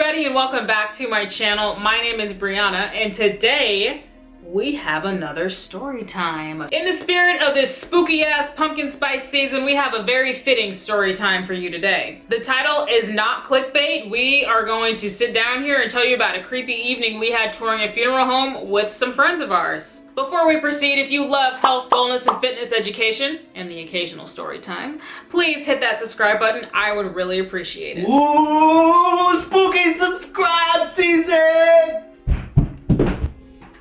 everybody, and welcome back to my channel. My name is Brianna, and today we have another story time. In the spirit of this spooky ass pumpkin spice season, we have a very fitting story time for you today. The title is not clickbait. We are going to sit down here and tell you about a creepy evening we had touring a funeral home with some friends of ours. Before we proceed, if you love health, wellness, and fitness education, and the occasional story time, please hit that subscribe button. I would really appreciate it. Ooh, spooky subscribe season!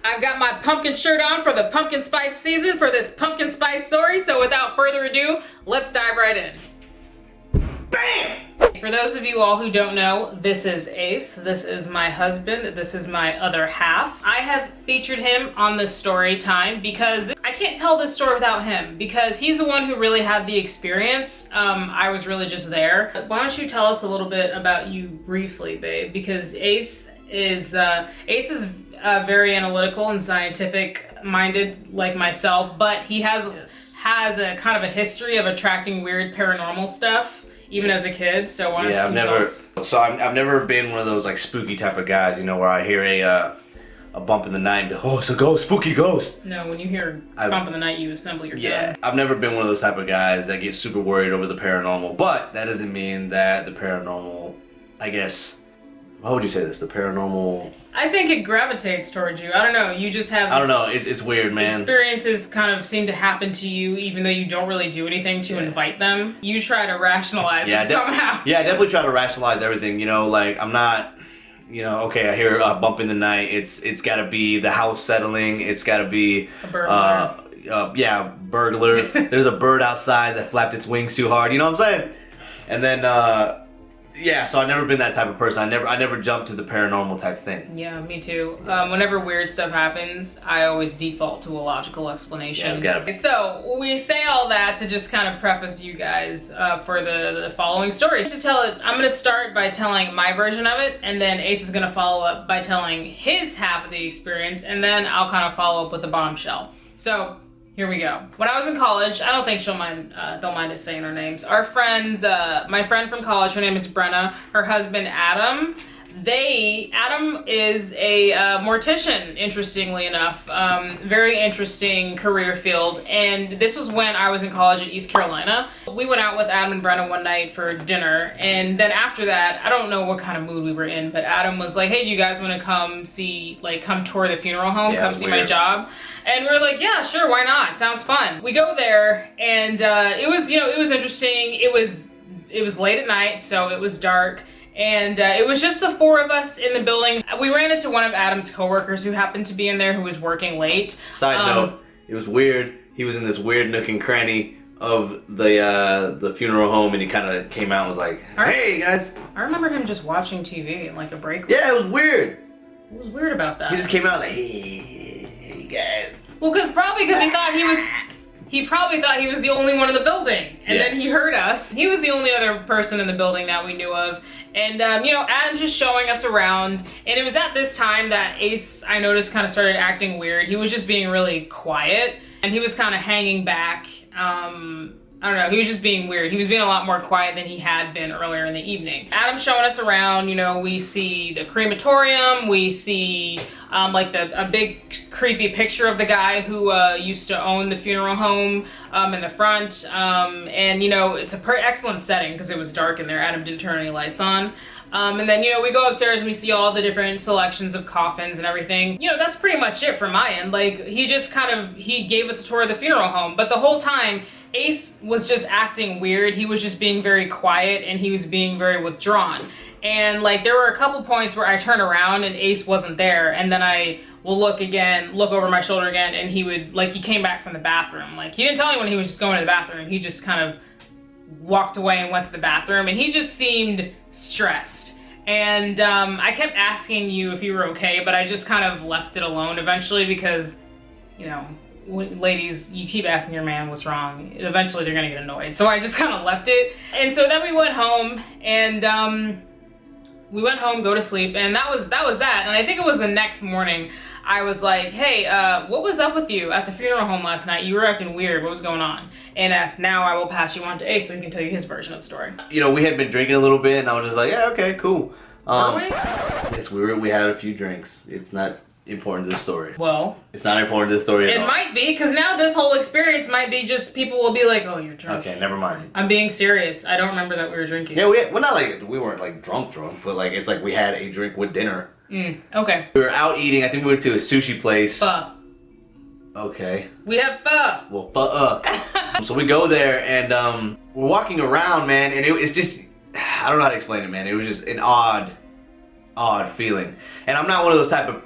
I've got my pumpkin shirt on for the pumpkin spice season for this pumpkin spice story, so without further ado, let's dive right in. Bam! For those of you all who don't know, this is Ace. This is my husband. This is my other half. I have featured him on this story time because I can't tell this story without him because he's the one who really had the experience. I was really just there. Why don't you tell us a little bit about you briefly, babe? Because Ace is very analytical and scientific minded like myself, but he has a kind of a history of attracting weird paranormal stuff even as a kid. So why don't you tell us? I've never been one of those like spooky type of guys, you know, where I hear a bump in the night and oh, it's a ghost, spooky ghost. No, when you hear bump in the night, you assemble your gun. I've never been one of those type of guys that get super worried over the paranormal, but that doesn't mean that the paranormal, I guess, how would you say this? The paranormal... I think it gravitates towards you. I don't know. You just have... I don't know. It's weird, man. Experiences kind of seem to happen to you even though you don't really do anything to invite them. You try to rationalize it somehow. Yeah, I definitely try to rationalize everything. You know, like, I'm not... You know, okay, I hear a bump in the night. It's got to be the house settling. It's got to be... A burglar. Burglar. There's a bird outside that flapped its wings too hard. You know what I'm saying? And then... Yeah, so I've never been that type of person. I never jumped to the paranormal type thing. Yeah, me too. Whenever weird stuff happens, I always default to a logical explanation. Yeah, it's gotta be. So we say all that to just kind of preface you guys for the following story. To tell it, I'm gonna start by telling my version of it, and then Ace is gonna follow up by telling his half of the experience, and then I'll kind of follow up with the bombshell. So. Here we go. When I was in college, I don't think she'll mind, don't mind us saying her names. Our friends, my friend from college, her name is Brenna, her husband Adam. Adam is a mortician, interestingly enough. Very interesting career field. And this was when I was in college in East Carolina. We went out with Adam and Brenna one night for dinner. And then after that, I don't know what kind of mood we were in, but Adam was like, hey, do you guys want to come tour the funeral home? Come see my job? And we're like, yeah, sure, why not? Sounds fun. We go there and it was interesting. It was late at night, so it was dark. And it was just the four of us in the building. We ran into one of Adam's coworkers who happened to be in there who was working late. Side note, it was weird. He was in this weird nook and cranny of the funeral home, and he kind of came out and was like, hey, guys. I remember him just watching TV in like a break room. Yeah, it was weird. What was weird about that? He just came out like, hey guys. Well, probably because he probably thought he was the only one in the building. And then he heard us. He was the only other person in the building that we knew of. And, Adam just showing us around. And it was at this time that Ace, I noticed, kind of started acting weird. He was just being really quiet. And he was kind of hanging back. I don't know, he was just being weird. He was being a lot more quiet than he had been earlier in the evening. Adam's showing us around, we see the crematorium, we see a big creepy picture of the guy who used to own the funeral home in the front. It's a excellent setting because it was dark in there. Adam didn't turn any lights on. And then, we go upstairs and we see all the different selections of coffins and everything. That's pretty much it from my end. Like, he gave us a tour of the funeral home, but the whole time, Ace was just acting weird. He was just being very quiet and he was being very withdrawn. And there were a couple points where I turned around and Ace wasn't there, and then I will look over my shoulder again, and he came back from the bathroom. He didn't tell me when he was just going to the bathroom. He just kind of walked away and went to the bathroom, and he just seemed stressed. And I kept asking you if you were okay, but I just kind of left it alone eventually because, ladies, you keep asking your man what's wrong. Eventually they're gonna get annoyed. So I just kind of left it. And so then we went home and go to sleep, and that was that. And I think it was the next morning I was like, hey, what was up with you at the funeral home last night? You were acting weird. What was going on? And now I will pass you on to Ace so he can tell you his version of the story. We had been drinking a little bit, and I was just like, yeah, okay, cool. Were we? Yes, we had a few drinks. It's not important to the story. Well, It's not important to the story at it all. might be, because now this whole experience might be just people will be like, oh, you're drunk. Okay, never mind. I'm being serious. I don't remember that we were drinking. Yeah, we're not like, we weren't like drunk, but like, it's like we had a drink with dinner. Okay. We were out eating. I think we went to a sushi place. Pho. Okay. We have pho. Well, fuck. So we go there and we're walking around, man, and it's just, I don't know how to explain it, man. It was just an odd feeling. And I'm not one of those type of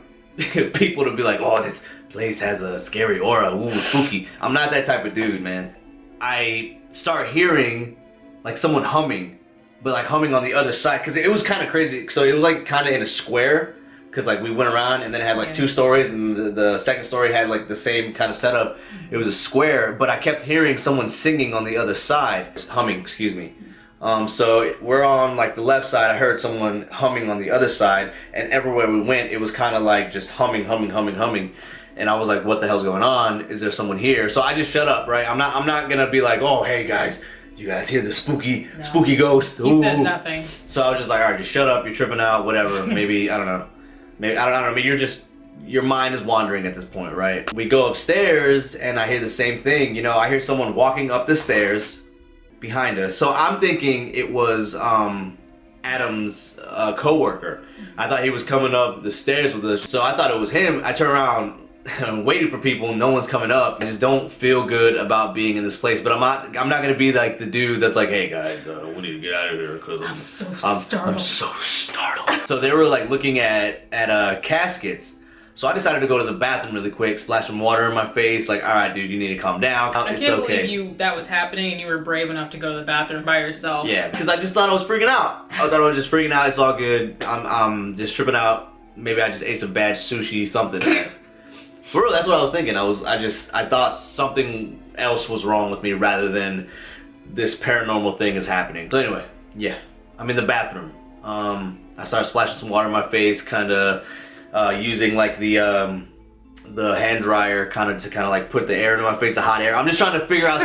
people to be like, oh, this place has a scary aura, ooh, spooky. I'm not that type of dude, man. I start hearing like someone humming, but like humming on the other side, because it was kind of crazy. So it was like kind of in a square, because like we went around and then it had like 2 stories, and the second story had like the same kind of setup. It was a square, but I kept hearing someone singing on the other side, humming, excuse me. So we're on like the left side. I heard someone humming on the other side, and everywhere we went, it was kind of like just humming. And I was like, what the hell's going on? Is there someone here? So I just shut up, right? I'm not gonna be like, oh, hey guys, you guys hear the spooky ghost? He said nothing. So I was just like, all right, just shut up. You're tripping out, whatever. Maybe, I don't know. Maybe, I don't know. Maybe your mind is wandering at this point, right? We go upstairs and I hear the same thing. You know, I hear someone walking up the stairs behind us. So I'm thinking it was Adam's co-worker. I thought he was coming up the stairs with us. So I thought it was him. I turn around and waiting for people. No one's coming up. I just don't feel good about being in this place. But I'm not gonna be like the dude that's like, hey guys, we need to get out of here because I'm so startled. I'm so startled. So they were like looking at caskets. So I decided to go to the bathroom really quick, splash some water in my face, like, all right, dude, you need to calm down. I can't believe that was happening and you were brave enough to go to the bathroom by yourself. Yeah, because I just thought I was freaking out. I thought I was just freaking out. It's all good. I'm just tripping out. Maybe I just ate some bad sushi, something. For real, that's what I was thinking. I thought something else was wrong with me rather than this paranormal thing is happening. So anyway, yeah, I'm in the bathroom. I started splashing some water in my face, kind of using like the hand dryer to like put the air into my face, the hot air. I'm just trying to figure out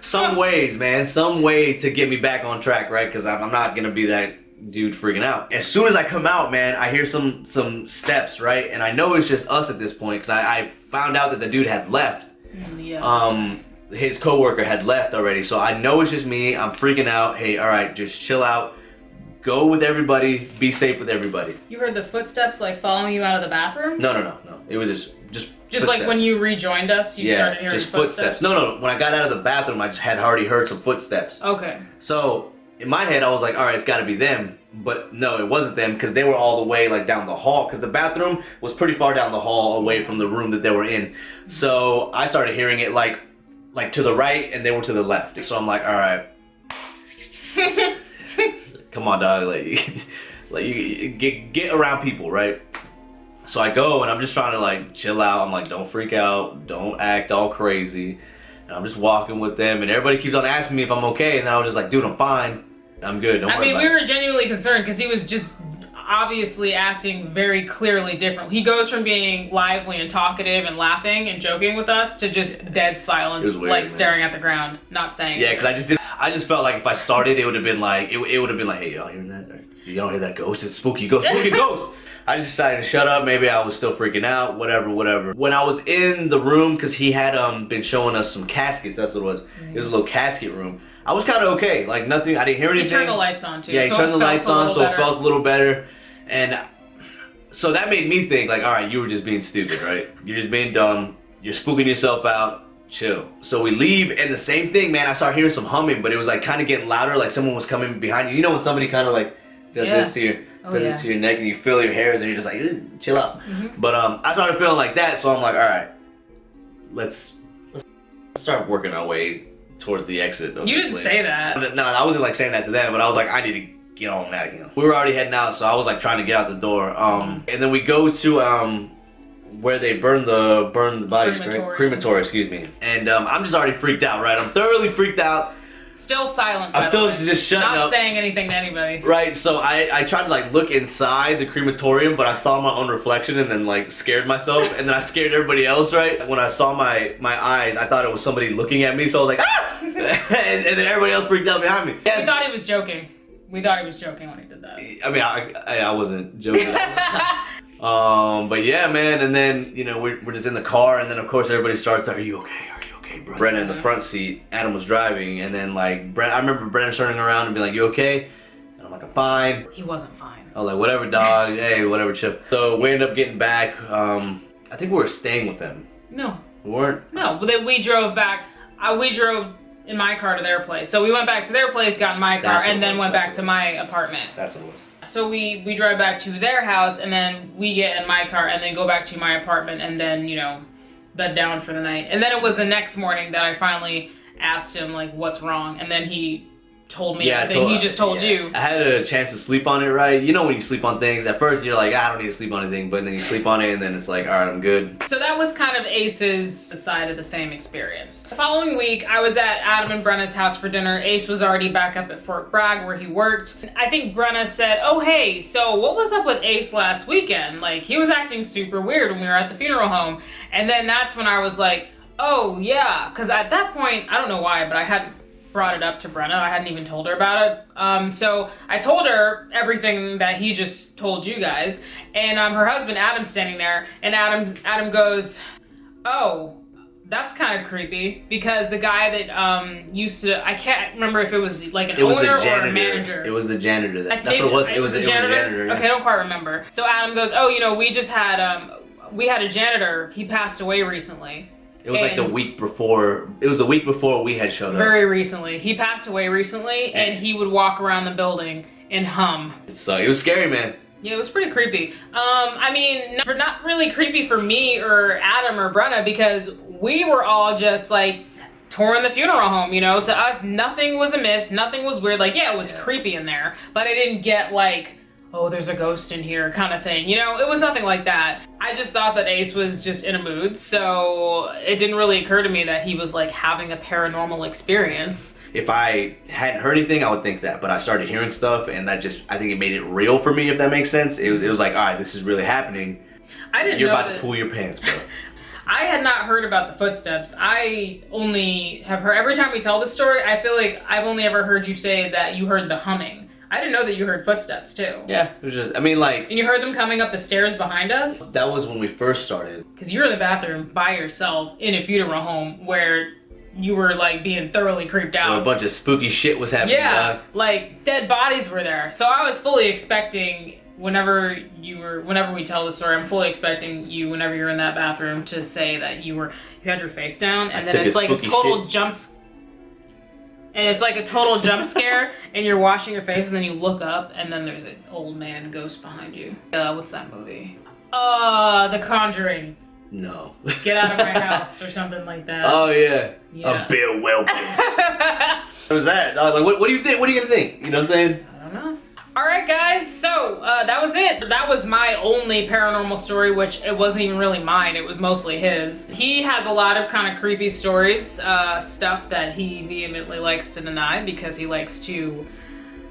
some ways, man, some way to get me back on track, right? Because I'm not gonna be that dude freaking out. As soon as I come out, man, I hear some steps, right? And I know it's just us at this point because I found out that the dude had left. Yeah. His coworker had left already, so I know it's just me. I'm freaking out. Hey, all right, just chill out. Go with everybody. Be safe with everybody. You heard the footsteps like following you out of the bathroom? No. It was just like when you rejoined us, you started hearing footsteps? No. When I got out of the bathroom, I just had already heard some footsteps. Okay. So in my head, I was like, all right, it's got to be them. But no, it wasn't them because they were all the way like down the hall because the bathroom was pretty far down the hall away from the room that they were in. So I started hearing it like to the right and they were to the left. So I'm like, all right. Come on, dog. Like you get around people, right? So I go and I'm just trying to like chill out. I'm like, don't freak out, don't act all crazy. And I'm just walking with them, and everybody keeps on asking me if I'm okay. And then I was just like, dude, I'm fine. I'm good. Don't worry about we it. were genuinely concerned because he was just obviously acting very clearly different. He goes from being lively and talkative and laughing and joking with us to just dead silence, It was weird, like man. staring at the ground, not saying Yeah, anything. because I just felt like if I started, it would have been like, it would have been like, hey, y'all hearing that? Or, you don't hear that ghost? It's spooky ghost, spooky ghost. I just decided to shut up. Maybe I was still freaking out, whatever. When I was in the room, because he had been showing us some caskets, that's what it was. It was a little casket room. I was kind of okay, like nothing, I didn't hear anything. He turned the lights on too. Yeah, he so turned the lights on, so it better. felt a little better. And so that made me think like, all right, you were just being stupid, right? You're just being dumb. You're spooking yourself out. Chill. So we leave, and the same thing, man, I started hearing some humming, but it was like kind of getting louder, like someone was coming behind you. You know when somebody kind of like does this to your neck, and you feel your hairs, and you're just like, chill out. But I started feeling like that, so I'm like, all right, let's start working our way towards the exit. You didn't say that. No, I wasn't like saying that to them, but I was like, I need to get on out of here. We were already heading out, so I was like trying to get out the door. And then we go to where they burn the bodies, crematory, excuse me. And I'm just already freaked out, right? I'm thoroughly freaked out. Still silent. I'm still just shutting up. Not saying anything to anybody. Right, so I tried to like look inside the crematorium, but I saw my own reflection and then like scared myself, and then I scared everybody else, right? When I saw my eyes, I thought it was somebody looking at me, so I was like, ah! and then everybody else freaked out behind me. Yes. He thought he was joking. We thought he was joking when he did that. I mean, I wasn't joking. But yeah, man. And then we're just in the car, and then of course everybody starts. Are you okay? Are you okay, bro? Brennan in the front seat. Adam was driving, and then like I remember Brennan turning around and being like, "You okay?" And I'm like, "I'm fine." He wasn't fine. I was like, "Whatever, dog. Hey, whatever, chill." So we ended up getting back. I think we were staying with them. No. We weren't. No, but then we drove back. We drove in my car to their place. So we went back to their place, got in my car, and then went back to my apartment. That's what it was. So we drive back to their house, and then we get in my car, and then go back to my apartment, and then bed down for the night. And then it was the next morning that I finally asked him like, what's wrong, and then he told me everything he just told you. I had a chance to sleep on it, right? You know when you sleep on things, at first you're like, I don't need to sleep on anything, but then you sleep on it and then it's like, all right, I'm good. So that was kind of Ace's side of the same experience. The following week, I was at Adam and Brenna's house for dinner. Ace was already back up at Fort Bragg where he worked. I think Brenna said, oh hey, so what was up with Ace last weekend? Like, he was acting super weird when we were at the funeral home. And then that's when I was like, oh yeah, because at that point, I don't know why, but I hadn't brought it up to Brenna. I hadn't even told her about it. So I told her everything that he just told you guys. And her husband, Adam's standing there, and Adam goes, oh, that's kind of creepy, because the guy that used to, I can't remember if it was like an owner or a manager. It was the janitor. That's what it was. It was the janitor. Yeah. Okay, I don't quite remember. So Adam goes, oh, we just had, we had a janitor. He passed away recently. It was like the week before. It was the week before we had showed up. Very recently. He passed away recently, and he would walk around the building and hum. So it was scary, man. Yeah, it was pretty creepy. I mean, not really creepy for me or Adam or Brenna, because we were all just like touring the funeral home, To us, nothing was amiss, nothing was weird. Like, yeah, it was creepy in there, but I didn't get like, oh, there's a ghost in here kind of thing. It was nothing like that. I just thought that Ace was just in a mood, so it didn't really occur to me that he was like having a paranormal experience. If I hadn't heard anything, I would think that, but I started hearing stuff, and that just, I think it made it real for me, if that makes sense. It was like, all right, this is really happening. I didn't You're know about to pull your pants, bro. I had not heard about the footsteps. I only have heard, every time we tell this story, I feel like I've only ever heard you say that you heard the humming. I didn't know that you heard footsteps too. Yeah, it was just, I mean, like... And you heard them coming up the stairs behind us? That was when we first started. Because you were in the bathroom by yourself in a funeral home where you were like being thoroughly creeped out. Where a bunch of spooky shit was happening. Yeah, like dead bodies were there. So I was fully expecting, whenever we tell the story, I'm fully expecting you, whenever you're in that bathroom, to say that you had your face down, and then it's like a total jump scare, and you're washing your face, and then you look up, and then there's an old man ghost behind you. What's that movie? The Conjuring. No. Get out of my house, or something like that. Oh yeah. Yeah. A Bill Wilkins. What was that? Like, what do you think? What are you gonna think? You know what I'm saying? I don't know. Alright guys, so that was it. That was my only paranormal story, which it wasn't even really mine, it was mostly his. He has a lot of kind of creepy stories, stuff that he vehemently likes to deny because he likes to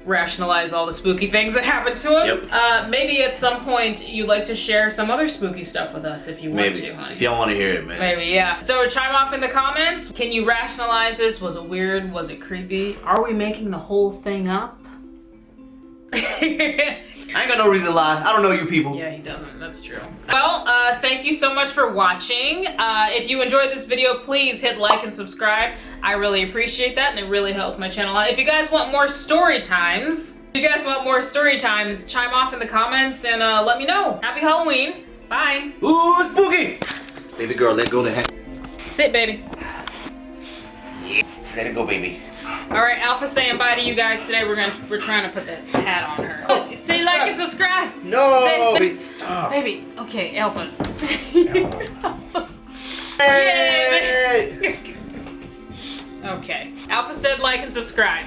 rationalize all the spooky things that happen to him. Yep. Maybe at some point you'd like to share some other spooky stuff with us if you want to, honey. If y'all want to hear it, man. Maybe, yeah. So chime off in the comments. Can you rationalize this? Was it weird? Was it creepy? Are we making the whole thing up? I ain't got no reason to lie. I don't know you people. Yeah, he doesn't. That's true. Well, thank you so much for watching. If you enjoyed this video, please hit like and subscribe. I really appreciate that, and it really helps my channel out. If you guys want more story times, chime off in the comments and let me know. Happy Halloween. Bye. Ooh, spooky. Baby girl, let go of the hat. Sit, baby. Yeah, let it go, baby. All right, Alpha saying bye to you guys today. We're trying to put the hat on her. Oh, say like and subscribe. No. Wait, stop. Baby. Okay, Alpha. Hey. Okay. Alpha said like and subscribe.